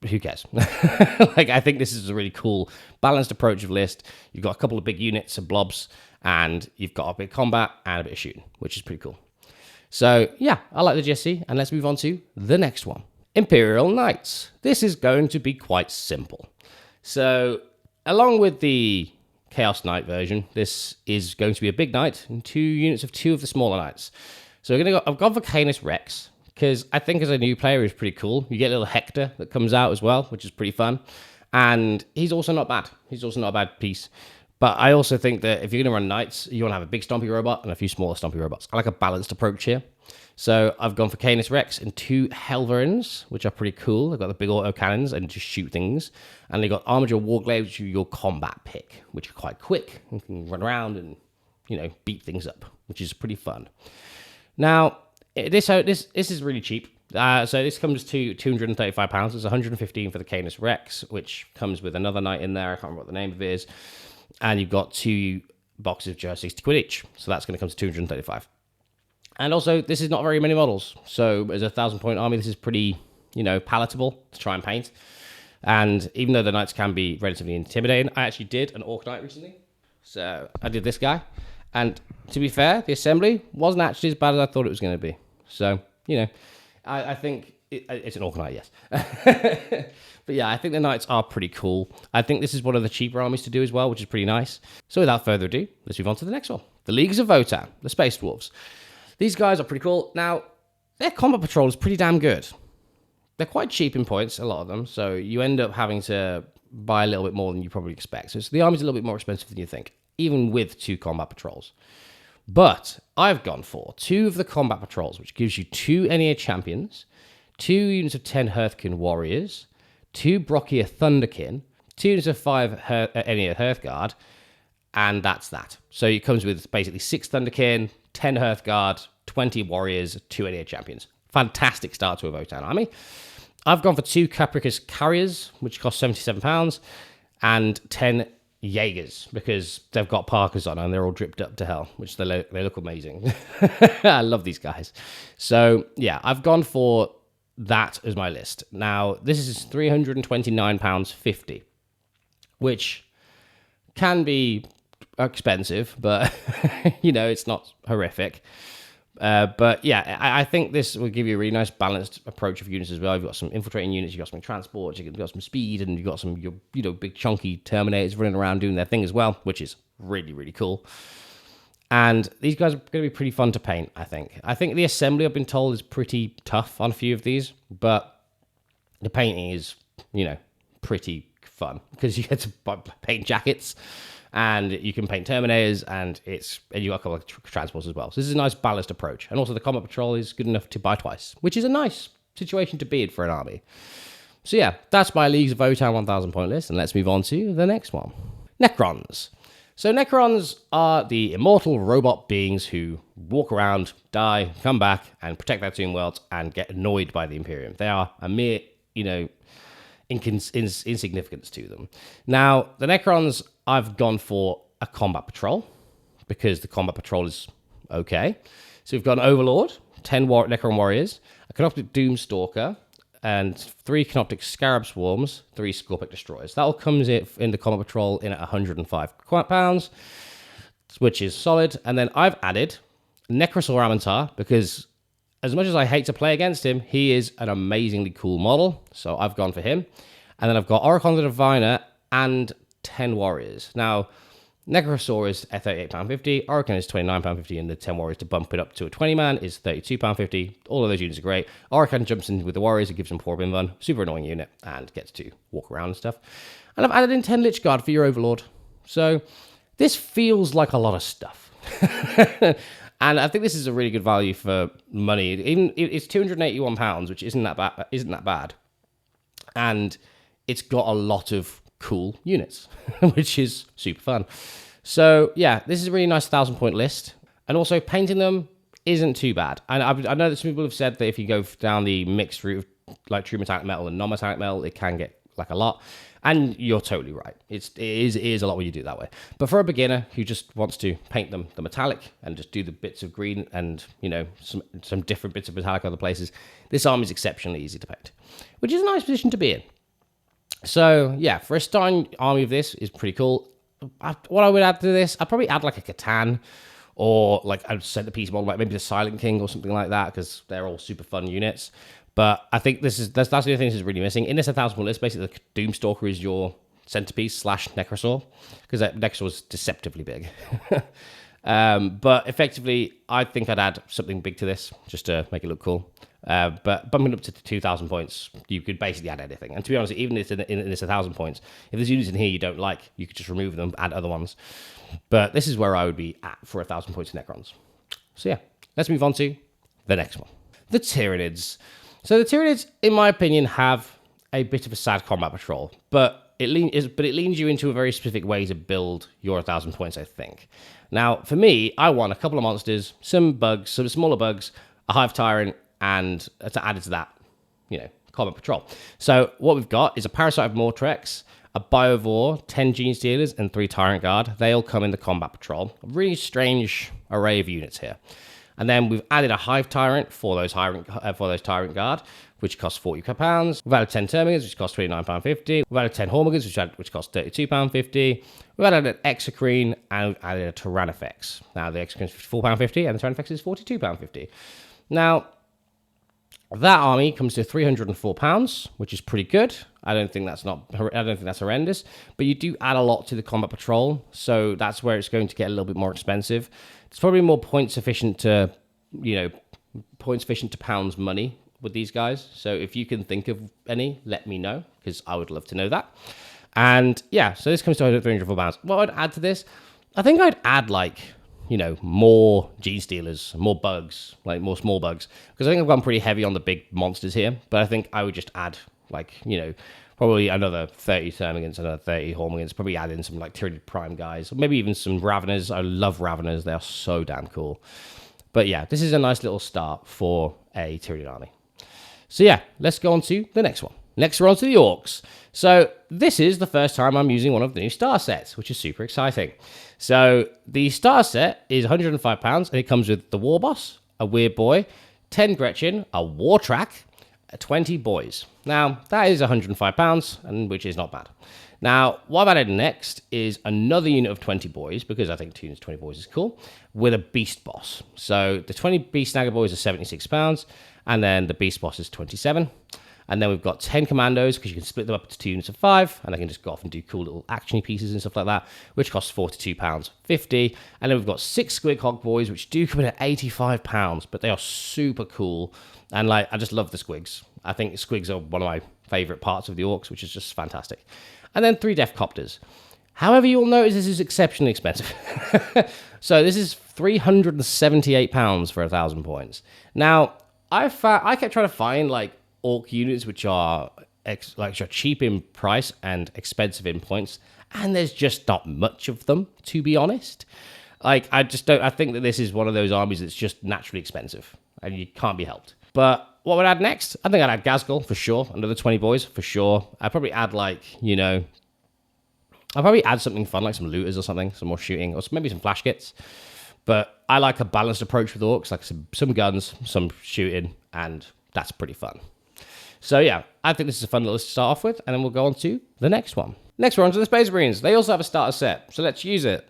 who cares? Like, I think this is a really cool, balanced approach of list. You've got a couple of big units and blobs, and you've got a bit of combat and a bit of shooting, which is pretty cool. So yeah, I like the GSC, and let's move on to the next one. Imperial Knights. This is going to be quite simple. So, along with the Chaos Knight version, this is going to be a big knight and 2 units of 2 of the smaller knights. So I've gone for Canis Rex, because I think as a new player, he's pretty cool. You get a little Hector that comes out as well, which is pretty fun. And he's also not bad. He's also not a bad piece. But I also think that if you're going to run knights, you want to have a big stompy robot and a few smaller stompy robots. I like a balanced approach here. So I've gone for Canis Rex and 2 Helverins, which are pretty cool. They've got the big auto cannons and just shoot things. And they've got Armiger Warglaives, which are your combat pick, which are quite quick. You can run around and, you know, beat things up, which is pretty fun. Now, this is really cheap. So this comes to £235. It's 115 for the Canis Rex, which comes with another knight in there. I can't remember what the name of it is. And you've got 2 boxes of just 60 quid each. So that's going to come to 235. And also, this is not very many models. So as a 1,000-point army, this is pretty, palatable to try and paint. And even though the knights can be relatively intimidating, I actually did an Orc knight recently. So I did this guy. And to be fair, the assembly wasn't actually as bad as I thought it was going to be. So, I think it's an Orc knight, yes. But yeah, I think the knights are pretty cool. I think this is one of the cheaper armies to do as well, which is pretty nice. So without further ado, let's move on to the next one. The Leagues of Votann, the Space Dwarves. These guys are pretty cool. Now, their combat patrol is pretty damn good. They're quite cheap in points, a lot of them, so you end up having to buy a little bit more than you probably expect. So the army's a little bit more expensive than you think, even with 2 combat patrols. But I've gone for 2 of the combat patrols, which gives you 2 NEA champions, 2 units of 10 Hearthkin warriors, 2 Brockia Thunderkin, 2 units of 5 NEA Hearthguard, and that's that. So it comes with basically 6 Thunderkin, 10 Hearthguard, 20 warriors, 2 NEA champions. Fantastic start to a Votann army. I've gone for 2 Capricus Carriers, which cost £77, and 10 Jaegers, because they've got Parkers on and they're all dripped up to hell, which they look amazing. I love these guys. So, yeah, I've gone for that as my list. Now, this is £329.50, which can be expensive, but, it's not horrific. But yeah, I think this will give you a really nice balanced approach of units as well. You've got some infiltrating units, you've got some transports, you've got some speed, and you've got some big chunky Terminators running around doing their thing as well, which is really, really cool. And these guys are going to be pretty fun to paint, I think. I think the assembly, I've been told, is pretty tough on a few of these, but the painting is, pretty fun because you get to paint jackets. And you can paint Terminators, and you got a couple of transports as well. So this is a nice balanced approach. And also the combat patrol is good enough to buy twice, which is a nice situation to be in for an army. So yeah, that's my Leagues of Votann 1,000 point list, and let's move on to the next one. Necrons. So Necrons are the immortal robot beings who walk around, die, come back, and protect their tomb worlds and get annoyed by the Imperium. They are a mere, insignificance to them. Now, the Necrons, I've gone for a combat patrol because the combat patrol is okay. So we've got an Overlord, 10 Necron warriors, a Canoptic Doomstalker, and 3 Canoptic Scarab Swarms, 3 Scorpic Destroyers. That all comes in the combat patrol in at £105, which is solid. And then I've added Necrosaur Amantar because as much as I hate to play against him, he is an amazingly cool model. So I've gone for him. And then I've got Oricon the Diviner and 10 warriors. Now, Necrosaur is at £38.50, Oricon is £29.50, and the 10 warriors to bump it up to a 20-man is £32.50. All of those units are great. Oricon jumps in with the warriors, it gives them poor bin run, super annoying unit, and gets to walk around and stuff. And I've added in 10 Lich Guard for your Overlord. So this feels like a lot of stuff. And I think this is a really good value for money. Even it's £281, which isn't that bad. And it's got a lot of cool units, which is super fun. So yeah, this is a really nice 1,000 point list. And also painting them isn't too bad. And I know that some people have said that if you go down the mixed route of like true metallic metal and non-metallic metal, it can get like a lot. And you're totally right. It is a lot when you do it that way. But for a beginner who just wants to paint them the metallic and just do the bits of green and, some different bits of metallic other places, this army is exceptionally easy to paint, which is a nice position to be in. So, yeah, for a starting army of this is pretty cool. What I would add to this, I'd probably add like a Catan or like a centerpiece model, like maybe the Silent King or something like that, because they're all super fun units. But I think that's the other thing this is really missing. In this 1,000 point list, basically the Doomstalker is your centerpiece / Necrosaur, because that Necrosaur is deceptively big. But effectively, I think I'd add something big to this just to make it look cool. But bumping up to 2,000 points, you could basically add anything. And to be honest, even if in this 1,000 points, if there's units in here you don't like, you could just remove them, add other ones. But this is where I would be at for 1,000 points in Necrons. So yeah, let's move on to the next one. The Tyranids. So the Tyranids, in my opinion, have a bit of a sad combat patrol, but it leans you into a very specific way to build your 1,000 points, I think. Now, for me, I want a couple of monsters, some bugs, some smaller bugs, a Hive Tyrant, and to add to that, combat patrol. So what we've got is a Parasite of Mortrex, a Biovore, 10 Genestealers, and 3 Tyrant Guard. They all come in the combat patrol. A really strange array of units here. And then we've added a Hive Tyrant for those Tyrant Guard, which costs £40. We've added 10 Termagants, which costs £29.50. We've added 10 Hormigans, which costs £32.50. We've added an Exocrine, and we've added a Tyrannifex. Now, the Exocrine is £54.50, and the Tyrannifex is £42.50. Now, that army comes to £304, which is pretty good. I don't think that's horrendous, but you do add a lot to the combat patrol, so that's where it's going to get a little bit more expensive. It's probably more points efficient to pounds money with these guys. So if you can think of any, let me know, because I would love to know that. And yeah, so this comes to £304. What I'd add to this, I think I'd add more Genestealers, more bugs, like more small bugs, because I think I've gone pretty heavy on the big monsters here. But I think I would just add probably another 30 Termagants, another 30 Hormigans, probably add in some Tyranid Prime guys, or maybe even some Raveners. I love Raveners, they are so damn cool. But yeah, this is a nice little start for a Tyranid army. So yeah, let's go on to the next one. Next, we're on to the Orks. So this is the first time I'm using one of the new star sets, which is super exciting. So the star set is £105, and it comes with the War Boss, a Weird Boy, 10 Gretchen, a War Track, 20 Boys. Now, that is £105, and which is not bad. Now, what I've added next is another unit of 20 Boys, because I think 2 units of 20 Boys is cool, with a Beast Boss. So the 20 Beast Snagger Boys are £76, and then the Beast Boss is 27. And then we've got 10 Commandos, because you can split them up into 2 units of 5, and they can just go off and do cool little action pieces and stuff like that, which costs £42.50. And then we've got 6 Squig Hog Boys, which do come in at £85, but they are super cool. And I just love the Squigs. I think Squigs are one of my favourite parts of the Orks, which is just fantastic. And then 3 Death Copters. However, you'll notice this is exceptionally expensive. So this is £378 for 1,000 points. Now, I kept trying to find Ork units which are cheap in price and expensive in points, and there's just not much of them, to be honest. I think that this is one of those armies that's just naturally expensive, and you can't be helped. But what would I add next? I think I'd add Ghazghkull for sure, another 20 Boys for sure. I'd probably add I'll probably add something fun, like some looters or something, some more shooting, or maybe some flash kits. But I like a balanced approach with Orks, like some guns, some shooting, and that's pretty fun. So yeah, I think this is a fun little list to start off with, and then we'll go on to the next one. Next, we're on to the Space Marines. They also have a starter set, so let's use it.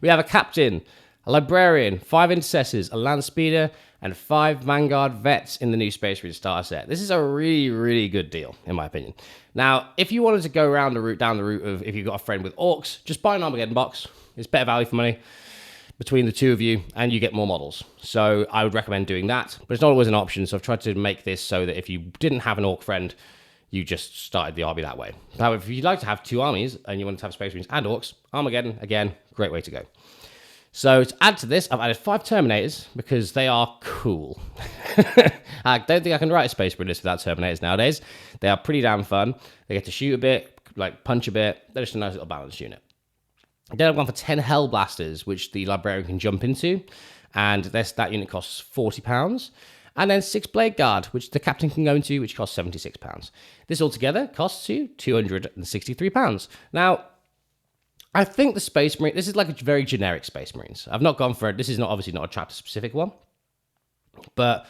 We have a Captain, a Librarian, 5 Intercessors, a Land Speeder, and 5 Vanguard Vets in the new Space Marine starter set. This is a really, really good deal, in my opinion. Now, if you wanted to go down the route of if you've got a friend with Orks, just buy an Armageddon box. It's better value for money between the two of you, and you get more models. So I would recommend doing that, but it's not always an option, so I've tried to make this so that if you didn't have an Ork friend, you just started the army that way. However, if you'd like to have 2 armies, and you want to have Space Marines and Orks, Armageddon, again, great way to go. So to add to this, I've added 5 Terminators, because they are cool. I don't think I can write a Space Marine list without Terminators nowadays. They are pretty damn fun. They get to shoot a bit, punch a bit. They're just a nice little balanced unit. Then I've gone for 10 Hellblasters, which the Librarian can jump into, and that unit costs £40. And then 6 Blade Guard, which the Captain can go into, which costs £76. This altogether costs you £263. Now, I think the Space Marine, this is a very generic Space Marines. I've not gone for it. This is obviously not a chapter-specific one, but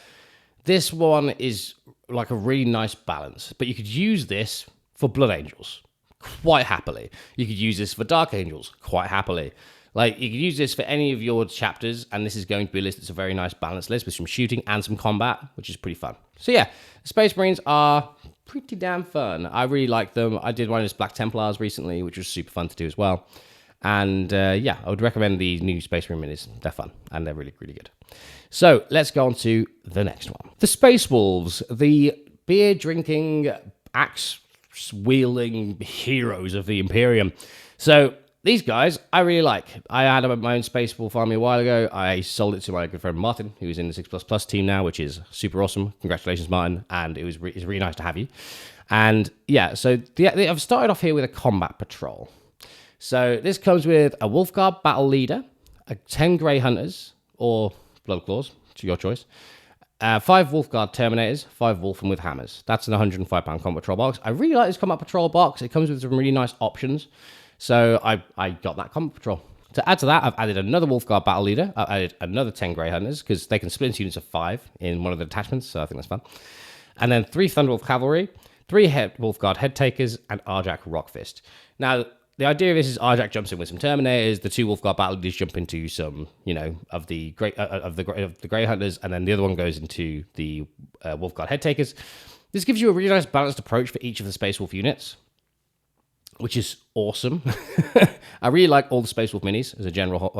this one is a really nice balance. But you could use this for Blood Angels quite happily. You could use this for Dark Angels quite happily. You could use this for any of your chapters, and this is going to be a list that's a very nice balanced list with some shooting and some combat, which is pretty fun. So yeah, the Space Marines are pretty damn fun. I really like them. I did one of those Black Templars recently, which was super fun to do as well. And yeah, I would recommend the new Space Marine minis. They're fun, and they're really, really good. So let's go on to the next one. The Space Wolves, the beer-drinking, axe-wielding heroes of the Imperium. So these guys, I really like. I had them at my own Space Wolf army a while ago. I sold it to my good friend Martin, who's in the 6++ team now, which is super awesome. Congratulations, Martin. And it's really nice to have you. And yeah, so I've started off here with a combat patrol. So this comes with a Wolfguard Battle Leader, 10 Grey Hunters, or Bloodclaws, to your choice, 5 Wolfguard Terminators, 5 Wolfen with hammers. That's an £105 combat patrol box. I really like this combat patrol box. It comes with some really nice options. So I got that combat patrol. To add to that, I've added another Wolfguard Battle Leader. I've added another 10 Grey Hunters, because they can split into units of 5 in one of the detachments, so I think that's fun. And then 3 Thunderwolf Cavalry, 3 Wolfguard Head Takers, and Arjak Rockfist. Now, the idea of this is Arjak jumps in with some Terminators, the 2 Wolfguard Battle Leaders jump into some, of the Grey Hunters, and then the other one goes into the Wolfguard Head Takers. This gives you a really nice balanced approach for each of the Space Wolf units, which is awesome. I really like all the Space Wolf minis as a general,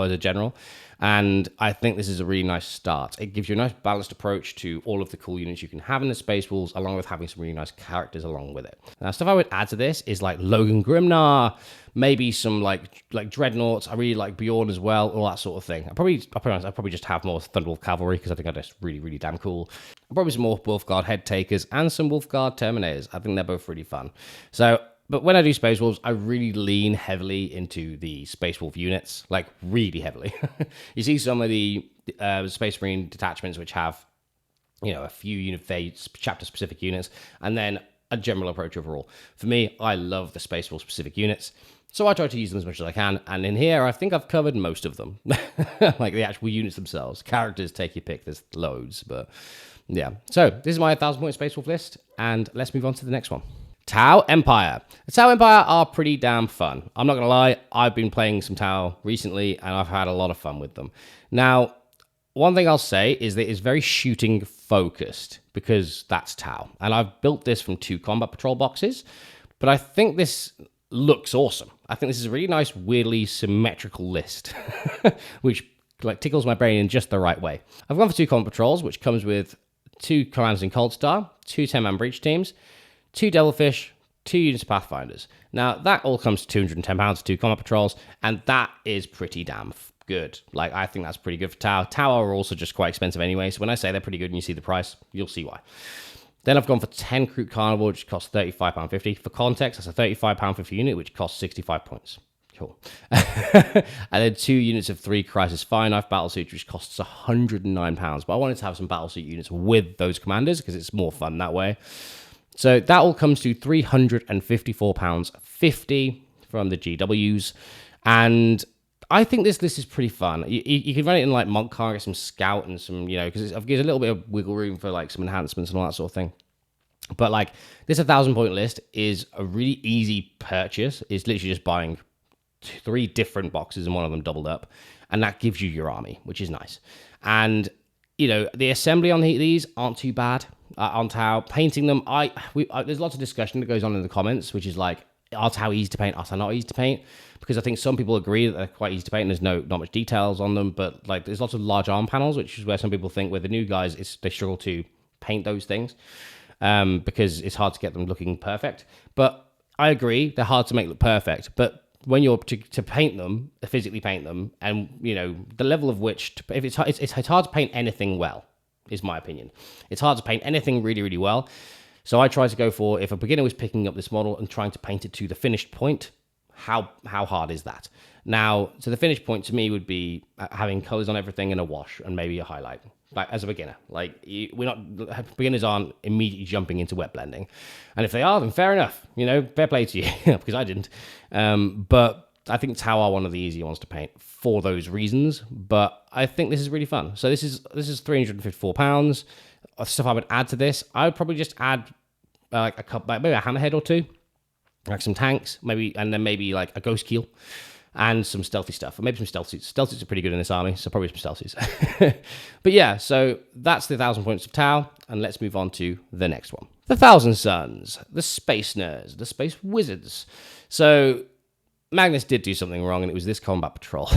and I think this is a really nice start. It gives you a nice balanced approach to all of the cool units you can have in the Space Wolves, along with having some really nice characters along with it. Now, stuff I would add to this is like Logan Grimnar, maybe some like Dreadnoughts. I really like Bjorn as well, all that sort of thing. I'll probably just have more Thunderwolf Cavalry, because I think they're just really, really damn cool. Probably some more Wolfguard Head Takers and some Wolfguard Terminators. I think they're both really fun. But when I do Space Wolves, I really lean heavily into the Space Wolf units, like really heavily. You see some of the Space Marine detachments which have, a few chapter-specific units, and then a general approach overall. For me, I love the Space Wolf specific units, so I try to use them as much as I can. And in here, I think I've covered most of them, like the actual units themselves. Characters, take your pick. There's loads, but yeah. So this is my 1,000-point Space Wolf list, and let's move on to the next one. Tau Empire. The Tau Empire are pretty damn fun. I'm not going to lie, I've been playing some Tau recently, and I've had a lot of fun with them. Now, one thing I'll say is that it's very shooting focused, because that's Tau. And I've built this from 2 combat patrol boxes, but I think this looks awesome. I think this is a really nice, weirdly symmetrical list, which tickles my brain in just the right way. I've gone for 2 combat patrols, which comes with 2 Commanders in Cold Star, 2 10-man breach teams, 2 Devilfish, 2 units of Pathfinders. Now, that all comes to £210 for 2 combat patrols, and that is pretty damn good. Like, I think that's pretty good for Tau. Tau are also just quite expensive anyway, so when I say they're pretty good and you see the price, you'll see why. Then I've gone for 10 Kroot Carnival, which costs £35.50. For context, that's a £35.50 unit, which costs 65 points. Cool. And then 2 units of 3 Crisis Fire Knife Battlesuits, which costs £109. But I wanted to have some Battlesuit units with those commanders, because it's more fun that way. So that all comes to £354.50 from the GWs. And I think this list is pretty fun. You can run it in like Monk Car, get some Scout and some, because it gives a little bit of wiggle room for like some enhancements and all that sort of thing. But like this 1,000-point list is a really easy purchase. It's literally just buying 3 different boxes and one of them doubled up. And that gives you your army, which is nice. And, the assembly on these aren't too bad. On Tau, painting them, there's lots of discussion that goes on in the comments, which is like, are Tau easy to paint, are Tau not easy to paint? Because I think some people agree that they're quite easy to paint and there's not much details on them, but like there's lots of large arm panels, which is where some people think with the new guys, they struggle to paint those things because it's hard to get them looking perfect. But I agree, they're hard to make look perfect, but when you're to paint them, physically paint them, and the level of which, if it's hard to paint anything well, is my opinion. It's hard to paint anything really, really well. So I try to go for, if a beginner was picking up this model and trying to paint it to the finished point, how hard is that? Now, so the finished point to me would be having colors on everything and a wash and maybe a highlight. Like as a beginner, beginners aren't immediately jumping into wet blending. And if they are, then fair enough, fair play to you, because I didn't. But I think Tau are one of the easier ones to paint for those reasons, but I think this is really fun. So this is £354. Stuff I would add to this, I would probably just add maybe a hammerhead or 2, like some tanks, and then maybe like a ghost keel and some stealthy stuff, or maybe some stealth suits. Stealth suits are pretty good in this army, so probably some stealth suits. But yeah, so that's the 1,000 points of Tau, and let's move on to the next one. The Thousand Suns, the Space Nerds, the Space Wizards. So Magnus did do something wrong, and it was this combat patrol.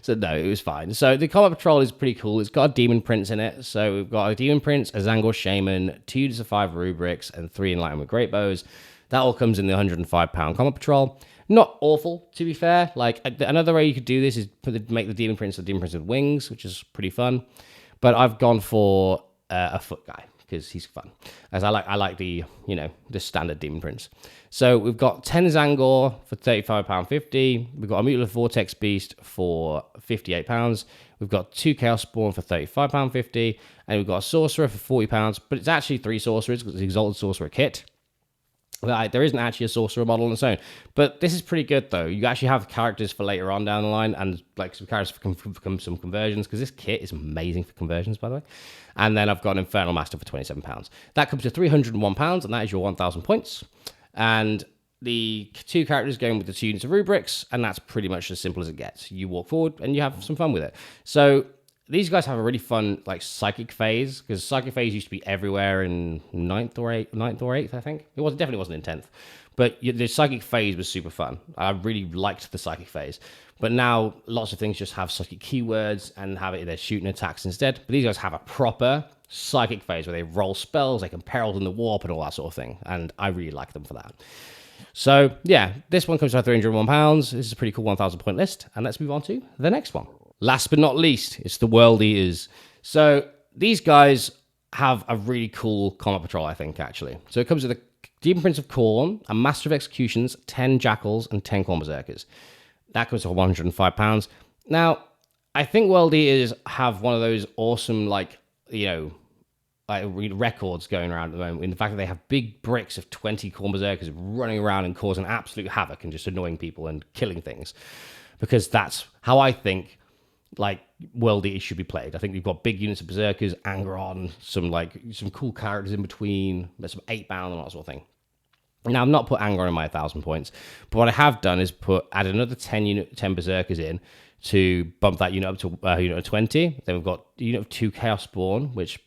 So no, it was fine. So the combat patrol is pretty cool. It's got a demon prince in it. So we've got a demon prince, a Zangor shaman, 2 units of 5 rubrics, and 3 enlightenment great bows. That all comes in the £105 combat patrol. Not awful, to be fair. Like another way you could do this is make the demon prince with wings, which is pretty fun. But I've gone for a foot guy, because he's fun. As I like the, you know, the standard Demon Prince. So we've got 10 Zangor for £35.50. We've got a Mutilate Vortex Beast for £58. We've got 2 Chaos Spawn for £35.50. And we've got a Sorcerer for £40, but it's actually 3 Sorcerers because it's the Exalted Sorcerer kit. There isn't actually a Sorcerer model on its own. But this is pretty good, though. You actually have characters for later on down the line and like some characters for some conversions, because this kit is amazing for conversions, by the way. And then I've got an Infernal Master for £27. That comes to £301, and that is your 1,000 points. And the 2 characters going with the 2 units of rubrics, and that's pretty much as simple as it gets. You walk forward, and you have some fun with it. So these guys have a really fun like psychic phase, because psychic phase used to be everywhere in 9th or 8th, I think. It definitely wasn't in 10th. But the psychic phase was super fun. I really liked the psychic phase. But now lots of things just have psychic keywords and have it in their shooting attacks instead. But these guys have a proper psychic phase where they roll spells, they can peril in the warp and all that sort of thing. And I really like them for that. So yeah, this one comes to £301. This is a pretty cool 1,000 point list. And let's move on to the next one. Last but not least, it's the World Eaters. So these guys have a really cool combat patrol, I think, actually. So it comes with a Demon Prince of Khorne, a Master of Executions, 10 Jackals, and 10 Khorne Berserkers. That comes to £105. Now, I think World Eaters have one of those awesome, like, you know, like records going around at the moment, in the fact that they have big bricks of 20 Khorne Berserkers running around and causing absolute havoc and just annoying people and killing things. Because that's how I think like World Eaters should be played. I think we've got big units of Berserkers, Angron, some cool characters in between, there's some 8-bound and all that sort of thing. Now, I've not put Angron in my 1,000 points, but what I have done is add another 10 Berserkers in to bump that unit up to unit of 20. Then we've got the unit of 2 Chaos Spawn, which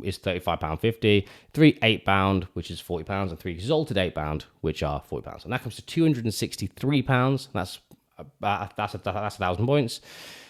is £35.50, 3 8-bound, which is £40, and 3 Exalted 8-bound, which are £40. And that comes to £263. That's 1,000 points.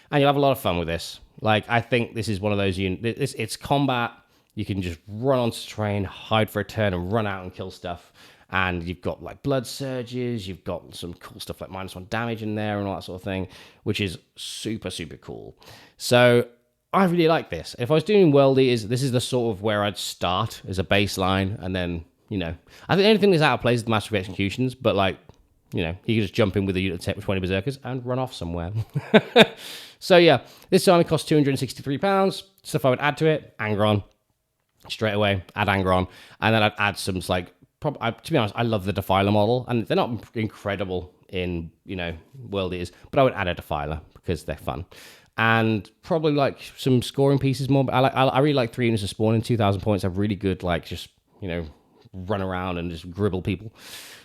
And you'll have a lot of fun with this. Like, I think this is one of those units. It's combat. You can just run onto terrain, hide for a turn, and run out and kill stuff. And you've got like blood surges. You've got some cool stuff like -1 damage in there and all that sort of thing, which is super, super cool. So I really like this. If I was doing World Eaters, this is the sort of where I'd start as a baseline. And then, you know, I think the only thing that's out of place is the Master of Executions. But like, you know, you can just jump in with a unit of 20 Berserkers and run off somewhere. So yeah, this army costs £263. Stuff I would add to it, Angron. Straight away, add Angron. And then I'd add some, like, to be honest, I love the Defiler model. And they're not incredible in, you know, World Eaters. But I would add a Defiler because they're fun. And probably, like, some scoring pieces more. But I really like 3 units of Spawn in 2,000 points. Have really good, like, just, you know, run around and just gribble people.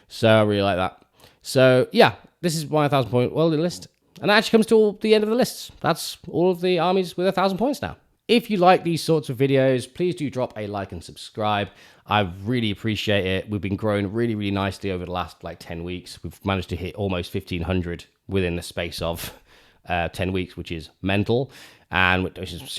So I really like that. So, yeah, this is my 1,000 point World Eater list. And that actually comes to the end of the list. That's all of the armies with 1,000 points now. If you like these sorts of videos, please do drop a like and subscribe. I really appreciate it. We've been growing really, really nicely over the last like 10 weeks. We've managed to hit almost 1,500 within the space of 10 weeks, which is mental. And which is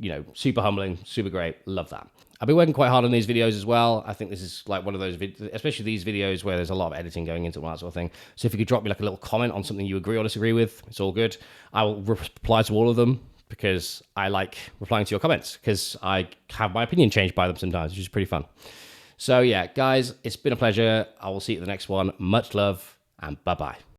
you know, super humbling, super great. Love that. I've been working quite hard on these videos as well. I think this is like one of those, especially these videos where there's a lot of editing going into all that sort of thing. So if you could drop me like a little comment on something you agree or disagree with, it's all good. I will reply to all of them because I like replying to your comments because I have my opinion changed by them sometimes, which is pretty fun. So yeah, guys, it's been a pleasure. I will see you at the next one. Much love and bye-bye.